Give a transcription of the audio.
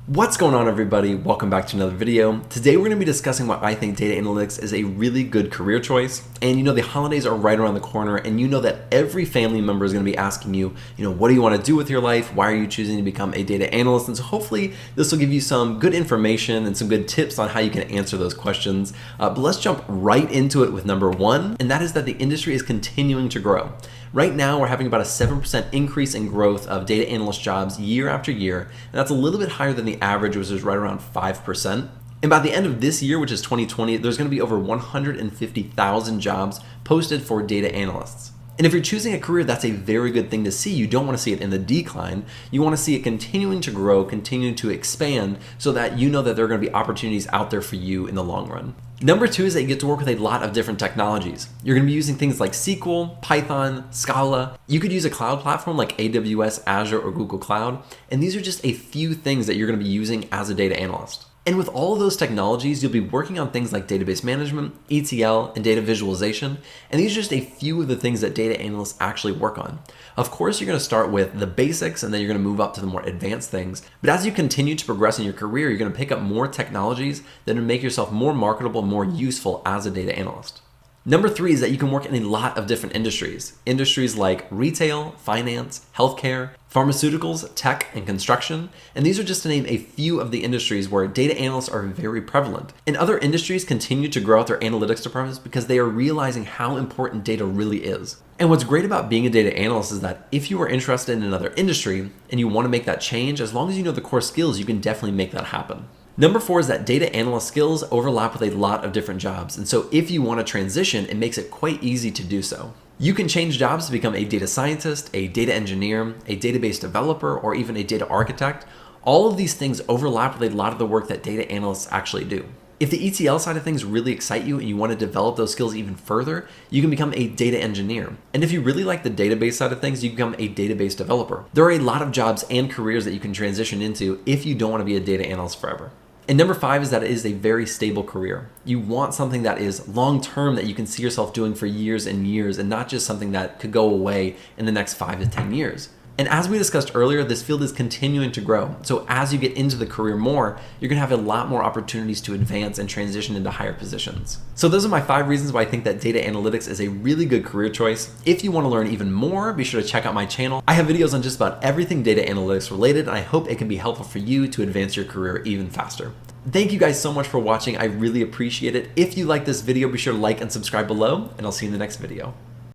What's going on, everybody? Welcome back to another video. Today we're going to be discussing why I think data analytics is a really good career choice. And the holidays are right around the corner, and that every family member is going to be asking you, what do you want to do with your life? Why are you choosing to become a data analyst? And so hopefully this will give you some good information and some good tips on how you can answer those questions. But let's jump right into it with number one, and that is that the industry is continuing to grow. Right now, we're having about a 7% increase in growth of data analyst jobs year after year, and that's a little bit higher than the average, which is right around 5%. And by the end of this year, which is 2020, there's going to be over 150,000 jobs posted for data analysts. And if you're choosing a career, that's a very good thing to see. You don't want to see it in the decline. You want to see it continuing to grow, continuing to expand, so that you know that there are going to be opportunities out there for you in the long run. Number two is that you get to work with a lot of different technologies. You're going to be using things like SQL, Python, Scala. You could use a cloud platform like AWS, Azure, or Google Cloud. And these are just a few things that you're going to be using as a data analyst. And with all of those technologies, you'll be working on things like database management, ETL, and data visualization. And these are just a few of the things that data analysts actually work on. Of course, you're going to start with the basics, and then you're going to move up to the more advanced things. But as you continue to progress in your career, you're going to pick up more technologies that will make yourself more marketable, more useful as a data analyst. Number three is that you can work in a lot of different industries. Industries like retail, finance, healthcare, pharmaceuticals, tech, and construction. And these are just to name a few of the industries where data analysts are very prevalent. And other industries continue to grow out their analytics departments because they are realizing how important data really is. And what's great about being a data analyst is that if you are interested in another industry and you want to make that change, as long as you know the core skills, you can definitely make that happen. Number four is that data analyst skills overlap with a lot of different jobs. And so if you want to transition, it makes it quite easy to do so. You can change jobs to become a data scientist, a data engineer, a database developer, or even a data architect. All of these things overlap with a lot of the work that data analysts actually do. If the ETL side of things really excite you and you want to develop those skills even further, you can become a data engineer. And if you really like the database side of things, you can become a database developer. There are a lot of jobs and careers that you can transition into if you don't want to be a data analyst forever. And number five is that it is a very stable career. You want something that is long-term, that you can see yourself doing for years and years, and not just something that could go away in the next 5 to 10 years. And as we discussed earlier, this field is continuing to grow. So as you get into the career more, you're gonna have a lot more opportunities to advance and transition into higher positions. So those are my 5 reasons why I think that data analytics is a really good career choice. If you wanna learn even more, be sure to check out my channel. I have videos on just about everything data analytics related, and I hope it can be helpful for you to advance your career even faster. Thank you guys so much for watching. I really appreciate it. If you like this video, be sure to like and subscribe below, and I'll see you in the next video.